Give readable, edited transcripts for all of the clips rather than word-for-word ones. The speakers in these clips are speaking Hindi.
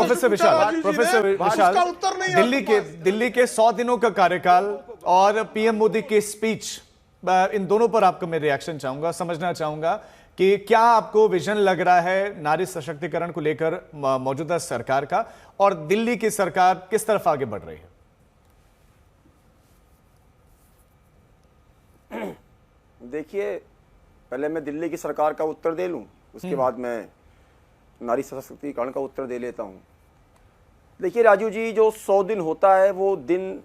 प्रोफेसर विशाल, दिल्ली के 100 दिनों का कार्यकाल और पीएम मोदी की स्पीच, इन दोनों पर आपका मैं रिएक्शन चाहूंगा, समझना चाहूंगा कि क्या आपको विजन लग रहा है नारी सशक्तिकरण को लेकर मौजूदा सरकार का, और दिल्ली की सरकार किस तरफ आगे बढ़ रही है? देखिए, पहले मैं दिल्ली की सरकार का उत्तर दे लूं, उसके बाद मैं नारी सशक्तिकरण का उत्तर दे लेता हूं। देखिए राजू जी, जो 100 दिन होता है वो दिन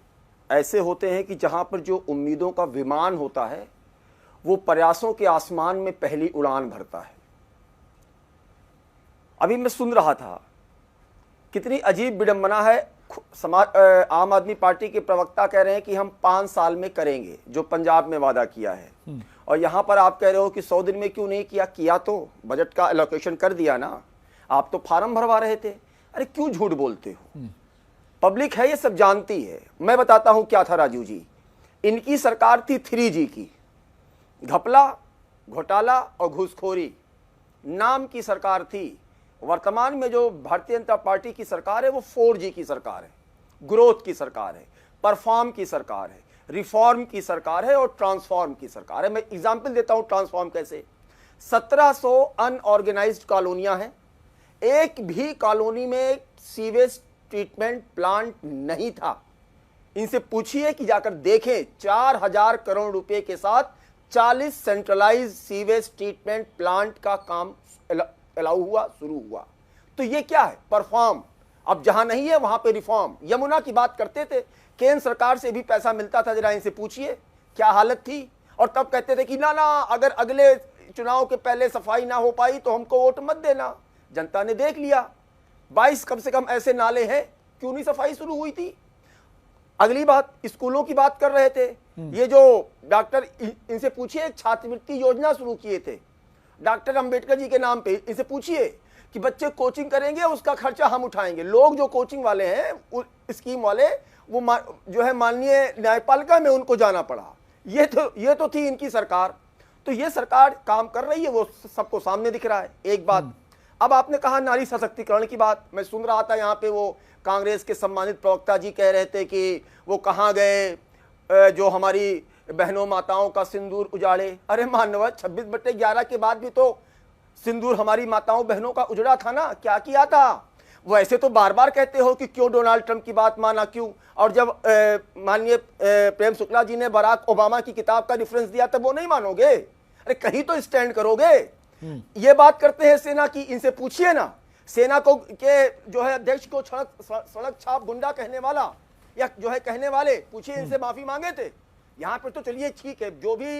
ऐसे होते हैं कि जहां पर जो उम्मीदों का विमान होता है वो प्रयासों के आसमान में पहली उड़ान भरता है। अभी मैं सुन रहा था, कितनी अजीब विडंबना है। आम आदमी पार्टी के प्रवक्ता कह रहे हैं कि हम 5 साल में करेंगे जो पंजाब में वादा किया है, और यहां पर आप कह रहे हो कि 100 दिन में क्यों नहीं किया। किया तो बजट का एलोकेशन कर दिया ना, आप तो फार्म भरवा रहे थे। अरे क्यों झूठ बोलते हो, पब्लिक है ये सब जानती है। मैं बताता हूं क्या था राजू जी, इनकी सरकार थी 3G की, घपला, घोटाला और घूसखोरी नाम की सरकार थी। वर्तमान में जो भारतीय जनता पार्टी की सरकार है वो 4G की सरकार है, ग्रोथ की सरकार है, परफॉर्म की सरकार है, रिफॉर्म की सरकार है और ट्रांसफॉर्म की सरकार है। मैं एग्जाम्पल देता हूं ट्रांसफॉर्म कैसे। 1700 अनऑर्गेनाइज्ड कॉलोनियां हैं, एक भी कॉलोनी में सीवेज ट्रीटमेंट प्लांट नहीं था। इनसे पूछिए कि जाकर देखें, 4000 करोड़ रुपए के साथ 40 सेंट्रलाइज सीवेज ट्रीटमेंट प्लांट का काम अलाउ हुआ, शुरू हुआ। तो ये क्या है, परफॉर्म। अब जहां नहीं है वहां पे रिफॉर्म। यमुना की बात करते थे, केंद्र सरकार से भी पैसा मिलता था, जरा इनसे पूछिए क्या हालत थी। और तब कहते थे कि ना ना, अगर अगले चुनाव के पहले सफाई ना हो पाई तो हमको वोट मत देना। जनता ने देख लिया, 22 कम से कम ऐसे नाले हैं, क्यों नहीं सफाई शुरू हुई थी। अगली बात, स्कूलों की बात कर रहे थे, ये जो डॉक्टर, इनसे पूछिए, छात्रवृत्ति योजना शुरू किए थे डॉक्टर अंबेडकर जी के नाम पे। इनसे पूछिए कि बच्चे कोचिंग करेंगे, उसका खर्चा हम उठाएंगे। लोग जो कोचिंग वाले हैं, स्कीम वाले, वो जो है माननीय न्यायपालिका में उनको जाना पड़ा। ये तो थी इनकी सरकार। तो ये सरकार काम कर रही है, वो सबको सामने दिख रहा है। एक बात, अब आपने कहा नारी सशक्तिकरण की बात, मैं सुन रहा था यहाँ पे वो कांग्रेस के सम्मानित प्रवक्ता जी कह रहे थे कि वो कहाँ गए जो हमारी बहनों माताओं का सिंदूर उजाड़े। अरे मानव, 26/11 के बाद भी तो सिंदूर हमारी माताओं बहनों का उजड़ा था ना, क्या किया था। वो ऐसे तो बार बार कहते हो कि क्यों डोनाल्ड ट्रंप की बात माना, क्यों। और जब माननीय प्रेम शुक्ला जी ने बराक ओबामा की किताब का रेफरेंस दिया तब वो नहीं मानोगे। अरे कहीं तो स्टैंड करोगे। ये बात करते हैं सेना की, इनसे पूछिए ना, सेना को के जो है अध्यक्ष को सड़क छाप गुंडा कहने वाला या जो है कहने वाले, पूछिए इनसे माफी मांगे थे। यहां पर तो चलिए ठीक है, जो भी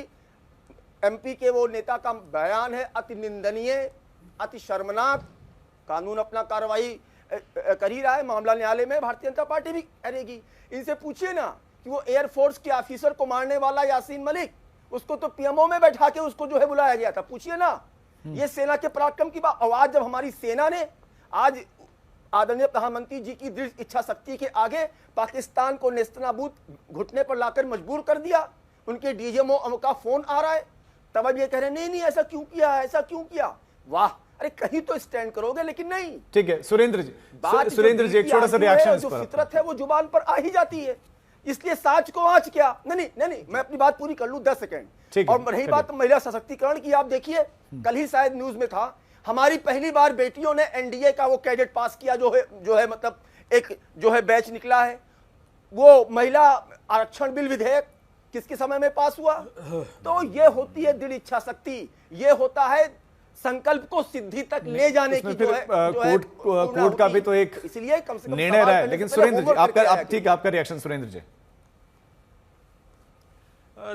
एमपी के वो नेता का बयान है अति निंदनीय, अति शर्मनाक। कानून अपना कार्रवाई कर ही रहा है, मामला न्यायालय में, भारतीय जनता पार्टी भी करेगी। इनसे पूछिए ना कि वो एयरफोर्स के ऑफिसर को मारने वाला यासीन मलिक, उसको तो पीएमओ में बैठा के उसको जो है बुलाया गया था, पूछिए ना। ये सेना के पराक्रम की बात। आवाज जब हमारी सेना ने आज आदरणीय प्रधानमंत्री जी की दृढ़ इच्छा शक्ति के आगे पाकिस्तान को नेस्तनाबूद घुटने पर लाकर मजबूर कर दिया, उनके डीजीएमओ का फोन आ रहा है, तब अब ये कह रहे नहीं नहीं ऐसा क्यों किया, ऐसा क्यों किया। वाह, अरे कहीं तो स्टैंड करोगे, लेकिन नहीं। ठीक है सुरेंद्र जी एक छोटा सा रिएक्शन। जो फितरत है वो जुबान पर आ ही जाती है, इसलिए साच को आंच क्या। नहीं, मैं अपनी बात पूरी कर लूं 10 सेकंड। और रही बात महिला सशक्तिकरण की, आप देखिए कल ही शायद न्यूज में था, हमारी पहली बार बेटियों ने एनडीए का वो कैडेट पास किया, जो है मतलब एक जो है बैच निकला है। वो महिला आरक्षण बिल विधेयक किसके समय में पास हुआ। तो ये होती है दृढ़ इच्छा शक्ति, ये होता है संकल्प को सिद्धि तक ले जाने की जो है कोर्ट का भी तो एक इसलिए कम से कम निर्णय रहा है। लेकिन सुरेंद्र जी आपका रिएक्शन। सुरेंद्र जी,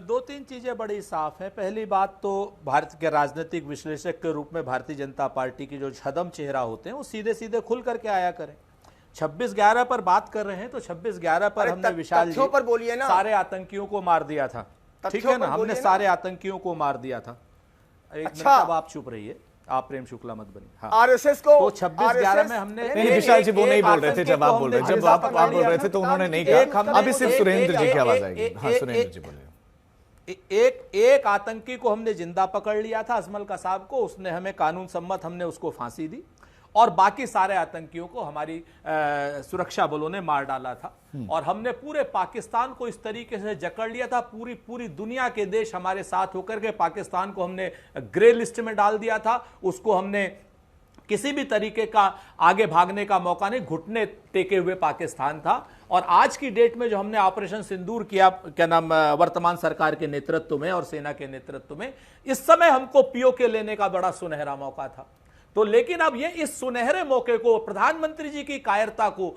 2-3 चीजें बड़ी साफ हैं। पहली बात तो भारत के राजनीतिक विश्लेषक के रूप में भारतीय जनता पार्टी की जो छदम चेहरा होते हैं वो सीधे सीधे खुल करके आया करें। 26/11 पर बात कर रहे हैं तो 26/11 पर हमने विशाल जी पर बोलिए ना, सारे आतंकियों को मार दिया था, ठीक है ना, हमने सारे आतंकियों को मार दिया था। एक मिनट, अब आप चुप रहिए, आप प्रेम शुक्ला मत बनिए। हाँ, आरएसएस को तो 26/11 में हमने नहीं, विशाल जी वो नहीं बोल रहे थे जब आप बोल रहे थे, जब आप बोल रहे थे तो उन्होंने नहीं कहा। अभी सिर्फ सुरेंद्र जी की आवाज आएगी। हाँ सुरेंद्र जी बोलिए। एक आतंकी को हमने जिंदा पकड़ लिया था, अजमल कसाब को, उसने हमें कानून सम्मत, हमने उसको फांसी दी। और बाकी सारे आतंकियों को हमारी सुरक्षा बलों ने मार डाला था। और हमने पूरे पाकिस्तान को इस तरीके से जकड़ लिया था, पूरी दुनिया के देश हमारे साथ होकर के पाकिस्तान को हमने ग्रे लिस्ट में डाल दिया था। उसको हमने किसी भी तरीके का आगे भागने का मौका नहीं, घुटने टेके हुए पाकिस्तान था। और आज की डेट में जो हमने ऑपरेशन सिंदूर किया, क्या नाम, वर्तमान सरकार के नेतृत्व में और सेना के नेतृत्व में, इस समय हमको पीओके लेने का बड़ा सुनहरा मौका था। तो लेकिन अब ये इस सुनहरे मौके को, प्रधानमंत्री जी की कायरता को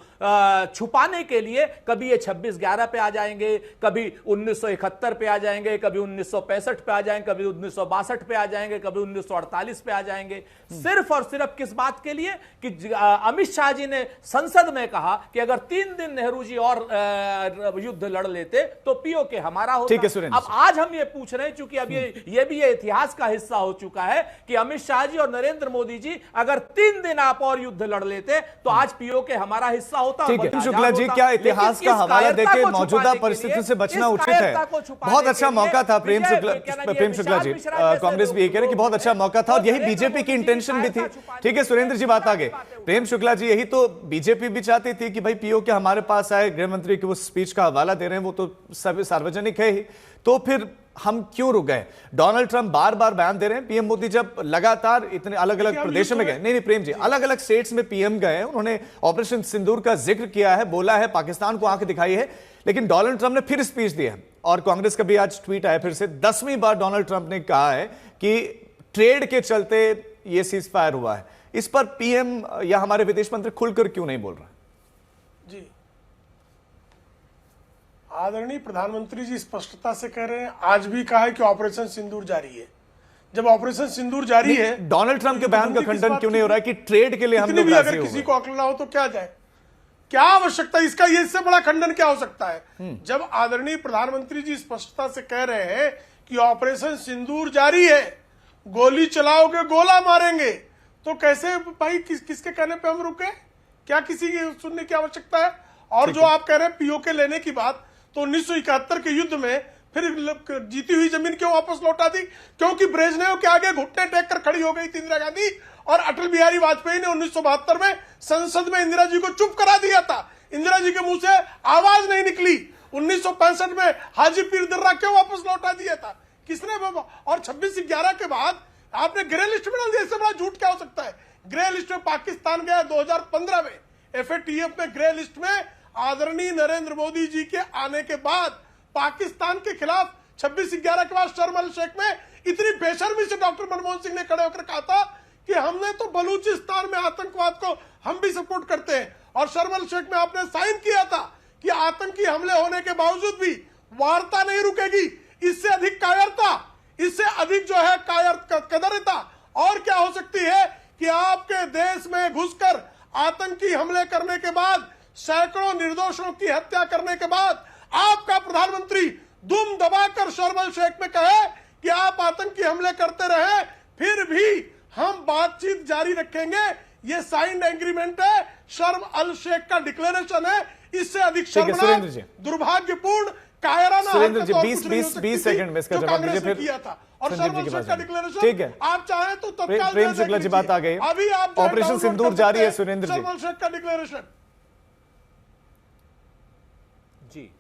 छुपाने के लिए कभी ये 26/11 पे आ जाएंगे, कभी 1971 पे आ जाएंगे, कभी 1965 पे आ जाएंगे, कभी 1962 पे आ जाएंगे, कभी 1948 पे आ जाएंगे, सिर्फ और सिर्फ किस बात के लिए कि अमित शाह जी ने संसद में कहा कि अगर 3 दिन नेहरू जी और युद्ध लड़ लेते तो पीओके हमारा होता। अब आज हम ये पूछ रहे हैं, चूंकि अब ये भी इतिहास का हिस्सा हो चुका है कि अमित शाह जी और नरेंद्र मोदी जी अगर 3 दिन आप और युद्ध लड़ लेते तो आज पीओके हमारा हिस्सा होता। ठीक है शुक्ला जी, क्या इतिहास का हवाला देके मौजूदा परिस्थिति से बचना उचित है? बहुत अच्छा मौका था प्रेम शुक्ला जी, कांग्रेस भी ये कह रहे कि बहुत अच्छा मौका था और यही बीजेपी की इंटेंशन भी थी। ठीक है सुरेंद्र जी, बात आगे। प्रेम शुक्ला जी, यही तो बीजेपी भी चाहती थी कि भाई पीओके हमारे पास आए। गृह मंत्री की वो स्पीच का हवाला दे रहे हैं, वो तो सब सार्वजनिक है ही, तो फिर हम क्यों रुक गए? डोनाल्ड ट्रंप बार बार बयान दे रहे हैं। पीएम मोदी जब लगातार इतने अलग अलग प्रदेशों में गए, नहीं प्रेम जी, अलग अलग स्टेट्स में पीएम गए, उन्होंने ऑपरेशन सिंदूर का जिक्र किया है, बोला है, पाकिस्तान को आंख दिखाई है, लेकिन डोनाल्ड ट्रंप ने फिर स्पीच दी है। और कांग्रेस का भी आज ट्वीट आया फिर से, 10वीं बार डोनाल्ड ट्रंप ने कहा है कि ट्रेड के चलते यह सीज फायर हुआ है। इस पर पीएम या हमारे विदेश मंत्री खुलकर क्यों नहीं बोल रहे? जी, आदरणीय प्रधानमंत्री जी स्पष्टता से कह रहे हैं, आज भी कहा है कि ऑपरेशन सिंदूर जारी है। जब ऑपरेशन सिंदूर जारी है, डोनाल्ड ट्रंप के बयान का खंडन क्यों नहीं हो रहा है कि ट्रेड के लिए हम लोग राजी हो गए? किसी को अकल ना हो तो क्या जाए, क्या आवश्यकता इसका? ये इससे बड़ा खंडन क्या हो सकता है? जब आदरणीय प्रधानमंत्री जी स्पष्टता से कह रहे हैं कि ऑपरेशन सिंदूर जारी है, गोली चलाओगे गोला मारेंगे, तो कैसे भाई किसके कहने पे हम रुके? क्या किसी की सुनने की आवश्यकता है? और जो आप कह रहे हैं पीओके लेने की बात, तो 1971 के युद्ध में फिर जीती हुई जमीन क्यों वापस लौटा दी? क्योंकि ब्रेजनेव के आगे घुटने टेक कर खड़ी हो गई थी इंदिरा गांधी, और अटल बिहारी वाजपेयी ने 1972 में संसद में इंदिरा जी को चुप करा दिया था। इंदिरा जी के मुंह से आवाज नहीं निकली। 1965 में हाजी पीर दर्रा क्यों वापस लौटा दिया था? किसने? और 26/11 के बाद आपने ग्रे लिस्ट में डाल दिया। इससे बड़ा झूठ क्या हो सकता है? ग्रे लिस्ट में पाकिस्तान गया 2015 में, एफएटीएफ में ग्रे लिस्ट में आदरणीय नरेंद्र मोदी जी के आने के बाद पाकिस्तान के खिलाफ 26/11 के बाद शर्म अल शेख में इतनी बेशर्मी से डॉक्टर मनमोहन सिंह ने खड़े होकर कहा था कि हमने तो बलूचिस्तान में आतंकवाद को हम भी सपोर्ट करते हैं। और शर्म अल शेख में आपने साइन किया था कि आतंकी हमले होने के बावजूद भी वार्ता नहीं रुकेगी। इससे अधिक कायरता, इससे अधिक जो है कदरता और क्या हो सकती है कि आपके देश में घुसकर आतंकी हमले करने के बाद, सैकड़ों निर्दोषों की हत्या करने के बाद आपका प्रधानमंत्री दुम दबाकर शर्म अल शेख में कहे कि आप आतंकी हमले करते रहे, फिर भी हम बातचीत जारी रखेंगे। ये साइंड एग्रीमेंट है, शर्म अल शेख का डिक्लेरेशन है। इससे अधिक शर्मनाक, दुर्भाग्यपूर्ण, कायराना सुरेंद्र जी 20 सेकंड में इसका जवाब दीजिए, फिर किया था। और शर्म अल शेख का डिक्लेरेशन, ठीक है, आप चाहें तो तत्काल प्रेम शुक्ला जी बात आ गई। अभी आप ऑपरेशन सिंदूर जारी है सुरेंद्र जी, शर्म अल शेख का डिक्लेरेशन जी।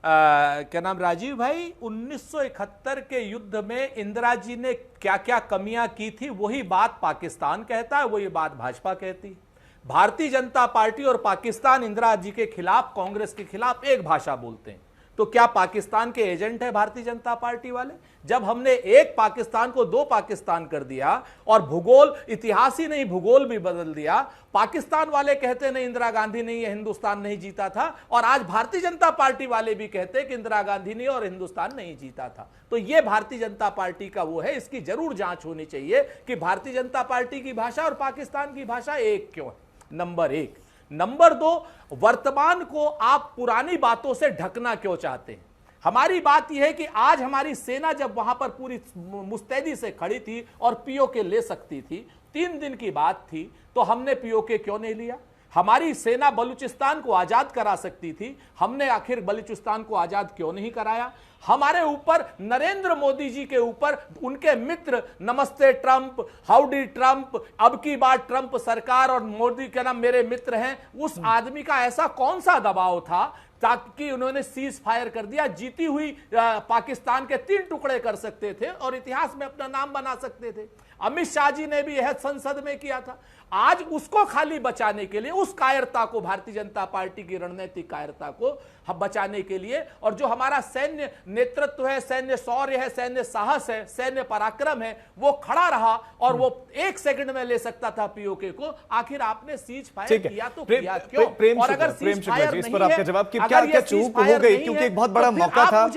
क्या नाम, राजीव भाई, 1971 के युद्ध में इंदिरा जी ने क्या क्या कमियां की थी, वही बात पाकिस्तान कहता है, वही बात भाजपा कहती। भारतीय जनता पार्टी और पाकिस्तान इंदिरा जी के खिलाफ, कांग्रेस के खिलाफ एक भाषा बोलते हैं। तो क्या पाकिस्तान के एजेंट है भारतीय जनता पार्टी वाले? जब हमने एक पाकिस्तान को 2 पाकिस्तान कर दिया और भूगोल, इतिहास ही नहीं भूगोल भी बदल दिया, पाकिस्तान वाले कहते नहीं इंदिरा गांधी नहीं है, हिंदुस्तान नहीं जीता था, और आज भारतीय जनता पार्टी वाले भी कहते हैं कि इंदिरा गांधी नहीं और हिंदुस्तान नहीं जीता था। तो यह भारतीय जनता पार्टी का वो है, इसकी जरूर जांच होनी चाहिए कि भारतीय जनता पार्टी की भाषा और पाकिस्तान की भाषा एक क्यों है, नंबर 1। नंबर 2, वर्तमान को आप पुरानी बातों से ढकना क्यों चाहते हैं? हमारी बात यह है कि आज हमारी सेना जब वहां पर पूरी मुस्तैदी से खड़ी थी और पीओके ले सकती थी, 3 दिन की बात थी, तो हमने पीओके क्यों नहीं लिया? हमारी सेना बलूचिस्तान को आजाद करा सकती थी, हमने आखिर बलूचिस्तान को आजाद क्यों नहीं कराया? हमारे ऊपर, नरेंद्र मोदी जी के ऊपर उनके मित्र नमस्ते ट्रंप, हाउडी ट्रंप, अब की बार ट्रंप सरकार और मोदी के नाम मेरे मित्र हैं, उस आदमी का ऐसा कौन सा दबाव था ताकि उन्होंने सीज फायर कर दिया? जीती हुई पाकिस्तान के 3 टुकड़े कर सकते थे और इतिहास में अपना नाम बना सकते थे। अमित शाह जी ने भी यह संसद में किया था। आज उसको खाली बचाने के लिए, उस कायरता को, भारतीय जनता पार्टी की रणनीतिक कायरता को हम बचाने के लिए, और जो हमारा सैन्य नेतृत्व है, सैन्य शौर्य है, सैन्य साहस है, सैन्य पराक्रम है, वो खड़ा रहा और वो 1 सेकंड में ले सकता था पीओके को। आखिर आपने सीज फायर किया तो किया क्यों? और अगर सीज फायर इस नहीं पर आपका है, जवाब कि अगर क्या चूक हो गई, क्योंकि एक बहुत बड़ा मौका था,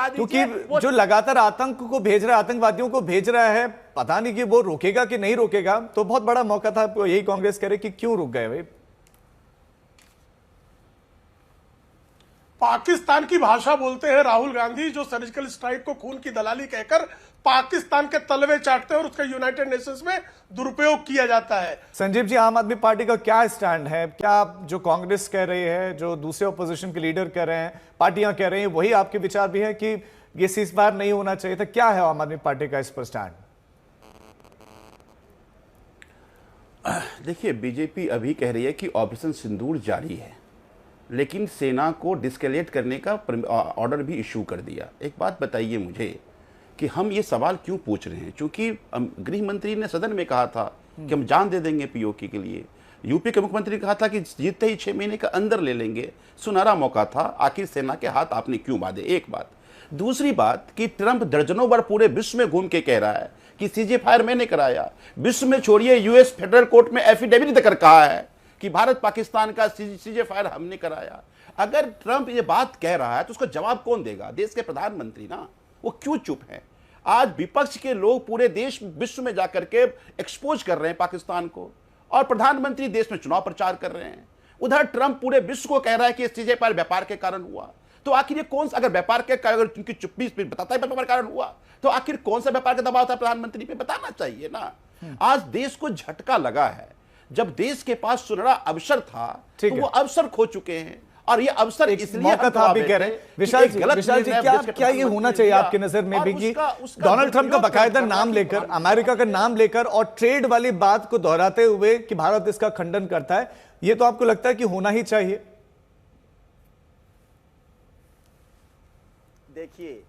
क्योंकि जो लगातार आतंक को भेज रहा है, आतंकवादियों को भेज रहा है, पता नहीं कि वो रोकेगा कि नहीं रोकेगा, तो बहुत बड़ा मौका था। यही कांग्रेस कह रहे कि क्यों रुक गए भाई? पाकिस्तान की भाषा बोलते हैं राहुल गांधी, जो सर्जिकल स्ट्राइक को खून की दलाली कहकर पाकिस्तान के तलवे चाटते हैं और उसका यूनाइटेड नेशंस में दुरुपयोग किया जाता है। संजीव जी, आम आदमी पार्टी का क्या स्टैंड है? क्या जो कांग्रेस कह रही है, जो दूसरे ऑपोजिशन के लीडर कह रहे हैं, पार्टियां कह रही हैं, वही आपके विचार भी है कि ये सीजफायर नहीं होना चाहिए था? क्या है आम आदमी पार्टी का इस पर स्टैंड? देखिए, बीजेपी अभी कह रही है कि ऑपरेशन सिंदूर जारी है, लेकिन सेना को डिस्केलेट करने का ऑर्डर भी इशू कर दिया। एक बात बताइए मुझे कि हम ये सवाल क्यों पूछ रहे हैं? क्योंकि गृह मंत्री ने सदन में कहा था कि हम जान दे देंगे पीओके के लिए। यूपी के मुख्यमंत्री ने कहा था कि जीतते ही 6 महीने का अंदर ले लेंगे। सुनहरा मौका था, आखिर सेना के हाथ आपने क्यों बांधे? एक बात। दूसरी बात कि ट्रंप दर्जनों बार पूरे विश्व में घूम के कह रहा है कि सीजे फायर मैंने कराया। विश्व में छोड़िए, यूएस फेडरल कोर्ट में एफिडेविट देकर कहा है कि भारत पाकिस्तान का सीजे फायर हमने कराया। अगर ट्रंप ये बात कह रहा है तो उसका जवाब कौन देगा? देश के प्रधानमंत्री ना। वो क्यों चुप है? आज विपक्ष के लोग पूरे देश विश्व में जाकर के एक्सपोज कर रहे हैं पाकिस्तान को, और प्रधानमंत्री देश में चुनाव प्रचार कर रहे हैं। उधर ट्रंप पूरे विश्व को कह रहा है कि सीजे फायर व्यापार के कारण हुआ। तो आखिर ये कौन सा, अगर व्यापार के कारण, उनकी चुप्पी बताता है व्यापार कारण हुआ, तो आखिर कौन सा व्यापार का दबाव था प्रधानमंत्री पे? बताना चाहिए ना। आज देश को झटका लगा है। जब देश के पास सुनहरा अवसर था तो वो अवसर खो चुके हैं, और ये अवसर इसलिए मौका था आप भी कह रहे हैं। विशाल जी, क्या ये होना चाहिए आपकी नजर में भी कि डोनाल्ड ट्रंप का बाकायदा नाम लेकर, अमेरिका का नाम लेकर और ट्रेड वाली बात को दोहराते हुए कि भारत इसका खंडन करता है, ये तो आपको लगता है कि होना ही चाहिए? देखिए,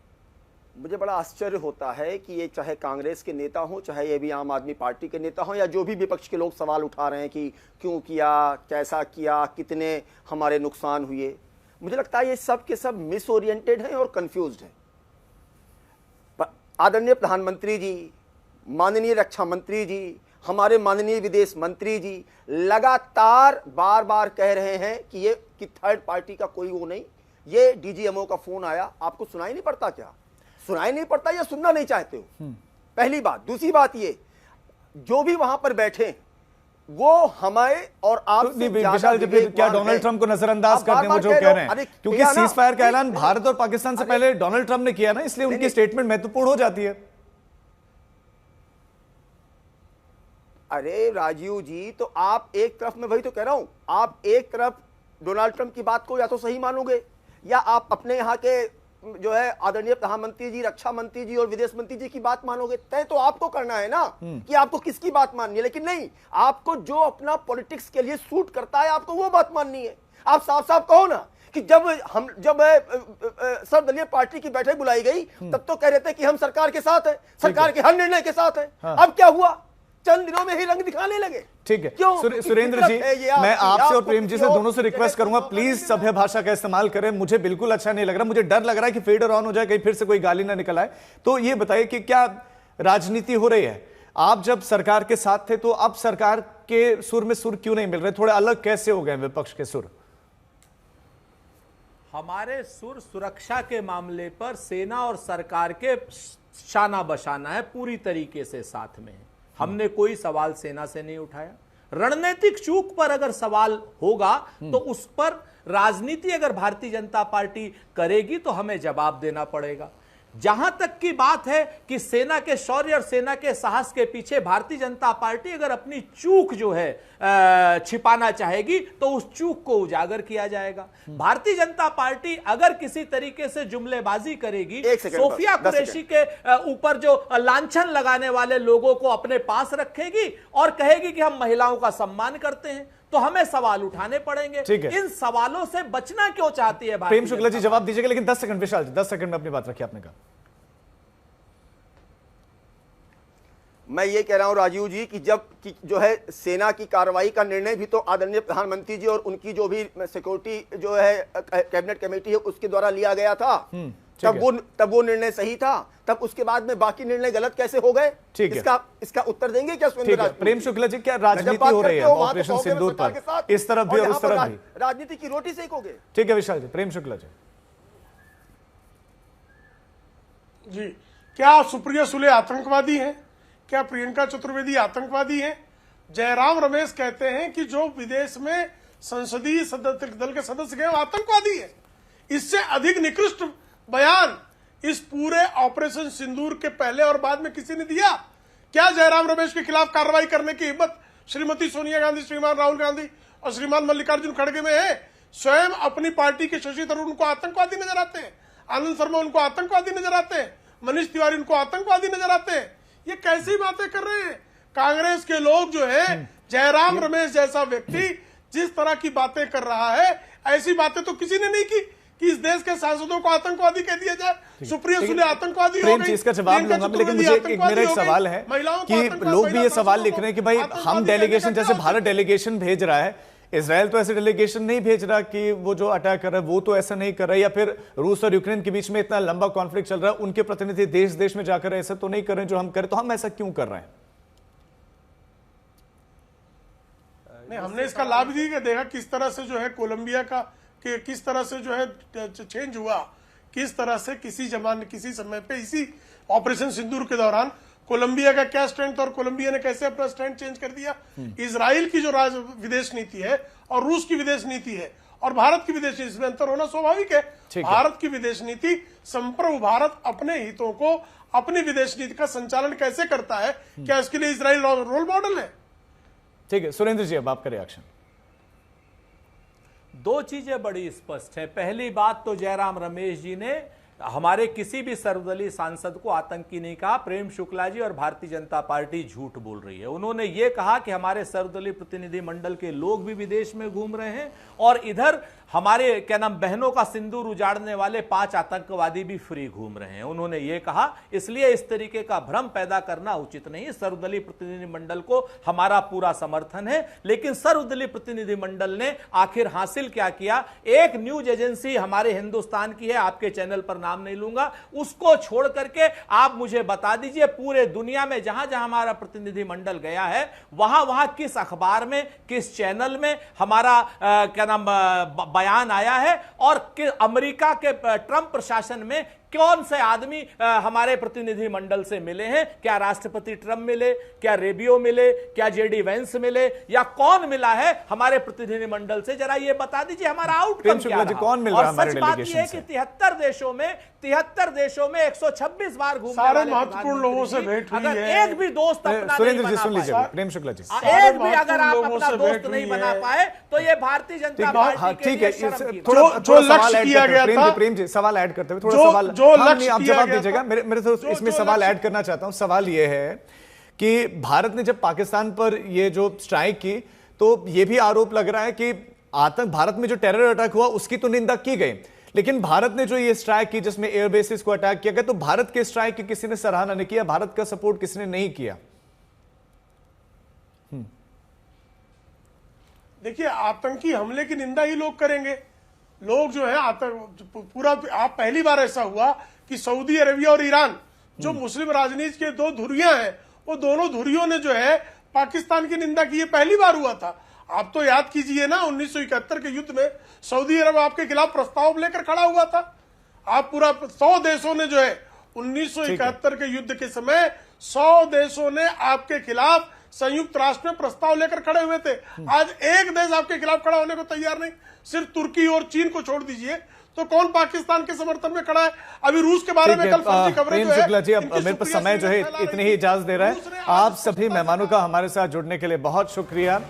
मुझे बड़ा आश्चर्य होता है कि ये चाहे कांग्रेस के नेता हो, चाहे ये भी आम आदमी पार्टी के नेता हो, या जो भी विपक्ष के लोग सवाल उठा रहे हैं कि क्यों किया, कैसा किया, कितने हमारे नुकसान हुए। मुझे लगता है ये सब के सब मिसओरिएंटेड हैं और कंफ्यूज्ड हैं। आदरणीय प्रधानमंत्री जी, माननीय रक्षा मंत्री जी, हमारे माननीय विदेश मंत्री जी लगातार बार बार कह रहे हैं कि थर्ड पार्टी का कोई वो नहीं। ये डीजीएमओ का फोन आया, आपको सुनाई नहीं पड़ता क्या? सुनाई नहीं पड़ता या सुनना नहीं चाहते हो? पहली बात। दूसरी बात, ये जो भी वहां पर बैठे वो हमें और आप विशाल जी, क्या डोनाल्ड ट्रंप को नजरअंदाज करते हैं वो जो कह रहे हैं? क्योंकि सीज फायर का ऐलान भारत और पाकिस्तान से पहले डोनाल्ड ट्रंप ने किया ना, इसलिए उनकी स्टेटमेंट महत्वपूर्ण हो जाती है। अरे राजीव जी, तो आप एक तरफ, मैं वही तो कह रहा हूं, आप एक तरफ डोनाल्ड ट्रंप की बात को या तो सही मानोगे, या आप अपने यहाँ के जो है आदरणीय प्रधानमंत्री जी, रक्षा मंत्री जी और विदेश मंत्री जी की बात मानोगे। तय तो आपको करना है ना कि आपको किसकी बात माननी है। लेकिन नहीं, आपको जो अपना पॉलिटिक्स के लिए सूट करता है आपको वो बात माननी है। आप साफ साफ कहो ना कि जब सर्वदलीय पार्टी की बैठक बुलाई गई तब तो कह रहे थे कि हम सरकार के साथ है, सरकार के हर निर्णय के साथ है। अब क्या हुआ? चंद दिनों में ही रंग दिखाने लगे। ठीक है सुरेंद्र जी, मैं आपसे और प्रेम जी से दोनों से रिक्वेस्ट करूंगा, प्लीज सभ्य भाषा का इस्तेमाल करें। मुझे बिल्कुल अच्छा नहीं लग रहा, मुझे डर लग रहा है कि फेडर ऑन हो जाए, कहीं फिर से कोई गाली ना निकल आए। तो ये बताइए कि क्या राजनीति हो रही है? आप जब सरकार के साथ थे तो अब सरकार के सुर में सुर क्यों नहीं मिल रहे? थोड़े अलग कैसे हो गए विपक्ष के सुर? हमारे सुर सुरक्षा के मामले पर सेना और सरकार के शाना बशाना है, पूरी तरीके से साथ में है। हमने कोई सवाल सेना से नहीं उठाया। रणनीतिक चूक पर अगर सवाल होगा तो उस पर राजनीति अगर भारतीय जनता पार्टी करेगी तो हमें जवाब देना पड़ेगा। जहां तक की बात है कि सेना के शौर्य और सेना के साहस के पीछे भारतीय जनता पार्टी अगर अपनी चूक जो है छिपाना चाहेगी तो उस चूक को उजागर किया जाएगा। भारतीय जनता पार्टी अगर किसी तरीके से जुमलेबाजी करेगी, सोफिया कुरैशी के ऊपर जो लांछन लगाने वाले लोगों को अपने पास रखेगी और कहेगी कि हम महिलाओं का सम्मान करते हैं, तो हमें सवाल उठाने पड़ेंगे। इन सवालों से बचना क्यों चाहती है प्रेम शुक्ला जी? जवाब दीजिएगा, लेकिन 10 सेकंड विशाल जी, 10 सेकंड में अपनी बात रखिए। आपने कहा, मैं ये कह रहा हूं राजीव जी कि जब जो है सेना की कार्रवाई का निर्णय भी तो आदरणीय प्रधानमंत्री जी और उनकी जो भी सिक्योरिटी जो है कैबिनेट कमेटी है उसके द्वारा लिया गया था, तब वो निर्णय सही था। तब उसके बाद में बाकी निर्णय गलत कैसे हो गए? इसका उत्तर देंगे क्या सुरेंद्र? प्रेम शुक्ला जी, क्या राजनीति हो रही है ऑपरेशन सिंदूर पर, इस तरफ भी और उस तरफ भी? राजनीति की रोटी सेकोगे? ठीक है विशाल जी। प्रेम शुक्ला जी जी, क्या सुप्रिया सुले आतंकवादी हैं? क्या प्रियंका चतुर्वेदी आतंकवादी हैं? जयराम रमेश कहते हैं कि जो विदेश में संसदीय दल के सदस्य गए वो आतंकवादी है। इससे अधिक निकृष्ट बयान इस पूरे ऑपरेशन सिंदूर के पहले और बाद में किसी ने दिया? क्या जयराम रमेश के खिलाफ कार्रवाई करने की हिम्मत श्रीमती सोनिया गांधी, श्रीमान राहुल गांधी और श्रीमान मल्लिकार्जुन खड़गे में है? स्वयं अपनी पार्टी के शशि थरूर उनको आतंकवादी नजर आते हैं, आनंद शर्मा उनको आतंकवादी नजर आते हैं, मनीष तिवारी उनको आतंकवादी नजर आते हैं। ये कैसी बातें कर रहे हैं कांग्रेस के लोग? जो है जयराम रमेश जैसा व्यक्ति जिस तरह की बातें कर रहा है, ऐसी बातें तो किसी ने नहीं की कि इस देश के सांसदों को आतंकवादी कह दिया जाए। सुप्रिया सुले आतंकवादी हो गई, इसका जवाब लूंगा, लेकिन मुझे मेरा एक सवाल है कि लोग भी ये सवाल लिख रहे हैं कि भाई हम डेलीगेशन, जैसे भारत डेलीगेशन भेज रहा है, इजराइल तो ऐसे डेलीगेशन नहीं भेज रहा कि वो जो अटैक कर रहा है वो तो ऐसा नहीं कर रहा है, या फिर रूस और यूक्रेन के बीच में इतना लंबा कॉन्फ्लिक्ट चल रहा है, उनके प्रतिनिधि देश देश में जाकर ऐसा तो नहीं कर रहे हैं जो हम करें, तो हम ऐसा क्यों कर रहे हैं? नहीं, हमने इसका लाभ भी देखा किस तरह से जो है कोलंबिया का किस तरह से जो है चेंज हुआ, किस तरह से किसी समय पे इसी ऑपरेशन सिंदूर के दौरान कोलंबिया का क्या स्टैंड था और कोलंबिया ने कैसे अपना स्टैंड चेंज कर दिया। इजराइल की जो विदेश नीति है और रूस की विदेश नीति है और भारत की विदेश नीति, इसमें अंतर होना स्वाभाविक है। भारत की विदेश नीति, संप्रभु भारत अपने हितों को, अपनी विदेश नीति का संचालन कैसे करता है, क्या इसके लिए इजराइल रोल मॉडल है? ठीक है सुरेंद्र जी, अब आपका रिएक्शन। दो चीजें बड़ी स्पष्ट है। पहली बात तो जयराम रमेश जी ने हमारे किसी भी सर्वदलीय सांसद को आतंकी नहीं कहा। प्रेम शुक्ला जी और भारतीय जनता पार्टी झूठ बोल रही है। उन्होंने ये कहा कि हमारे सर्वदलीय प्रतिनिधि मंडल के लोग भी विदेश में घूम रहे हैं और इधर हमारे क्या नाम बहनों का सिंदूर उजाड़ने वाले 5 आतंकवादी भी फ्री घूम रहे हैं, उन्होंने ये कहा। इसलिए इस तरीके का भ्रम पैदा करना उचित नहीं। सर्वदलीय प्रतिनिधि मंडल को हमारा पूरा समर्थन है, लेकिन सर्वदलीय प्रतिनिधि मंडल ने आखिर हासिल क्या किया? एक न्यूज एजेंसी हमारे हिंदुस्तान की है, आपके चैनल पर नाम नहीं लूंगा, उसको छोड़ करके आप मुझे बता दीजिए पूरे दुनिया में जहां जहां हमारा प्रतिनिधि मंडल गया है वहां वहां किस अखबार में, किस चैनल में हमारा क्या नाम बयान आया है और अमेरिका के ट्रंप प्रशासन में कौन से आदमी हमारे प्रतिनिधि मंडल से मिले हैं? क्या राष्ट्रपति ट्रंप मिले, क्या रेबियो मिले, क्या जेडी वेंस मिले, या कौन मिला है हमारे प्रतिनिधि मंडल से? जरा ये बता दीजिए हमारा आउटकम क्या रहा। कौन मिल रहा है? और सच बात यह है कि 73 देशों में 126 बार घूमने सारे वाले महत्वपूर्ण लोगों से भेंट हुई अगर है। एक भी दोस्त अपना सुरेंद्र नहीं जी बना सुन लीजिए, पाए, प्रेम शुक्ला जी, एक भी अगर आप अपना दोस्त नहीं बना पाए तो ये भारतीय जनता पार्टी के ठीक है। लिए शर्म की थोड़ा लक्ष्य सवाल किया गया था, प्रेम जी सवाल ऐड करते हुए थोड़ा सवाल जो लक्ष्य आप किया जवाब गया दीजिएगा। मेरे तो इसमें सवाल ऐड करना चाहता हूं। सवाल ये है कि भारत ने जब पाकिस्तान पर ये जो स्ट्राइक की तो ये भी आरोप लग रहा है कि भारत में जो टेरर अटैक हुआ उसकी तो निंदा की गई, लेकिन भारत ने जो ये स्ट्राइक की जिसमें एयरबेसिस को अटैक किया गया, तो भारत के स्ट्राइक की किसी ने सराहना नहीं किया, भारत का सपोर्ट किसी ने नहीं किया। देखिए, आतंकी हमले की निंदा ही लोग करेंगे। लोग जो है पूरा आप पहली बार ऐसा हुआ कि सऊदी अरेबिया और ईरान जो मुस्लिम राजनीति के 2 धुरियां हैं, वो दोनों धुरियों ने जो है पाकिस्तान की निंदा की। ये पहली बार हुआ था। आप तो याद कीजिए ना, 1971 के युद्ध में सऊदी अरब आपके खिलाफ प्रस्ताव लेकर खड़ा हुआ था। आप पूरा 100 देशों ने जो है 1971 के युद्ध के समय 100 देशों ने आपके खिलाफ संयुक्त राष्ट्र में प्रस्ताव लेकर खड़े हुए थे। आज एक देश आपके खिलाफ खड़ा होने को तैयार नहीं। सिर्फ तुर्की और चीन को छोड़ दीजिए तो कौन पाकिस्तान के समर्थन में खड़ा है? अभी रूस के बारे में कल फर्जी खबरें जो है। शुक्ला जी, अब मेरे पास समय जो है इतनी ही इजाजत दे रहा है। आप सभी मेहमानों का हमारे साथ जुड़ने के लिए बहुत शुक्रिया।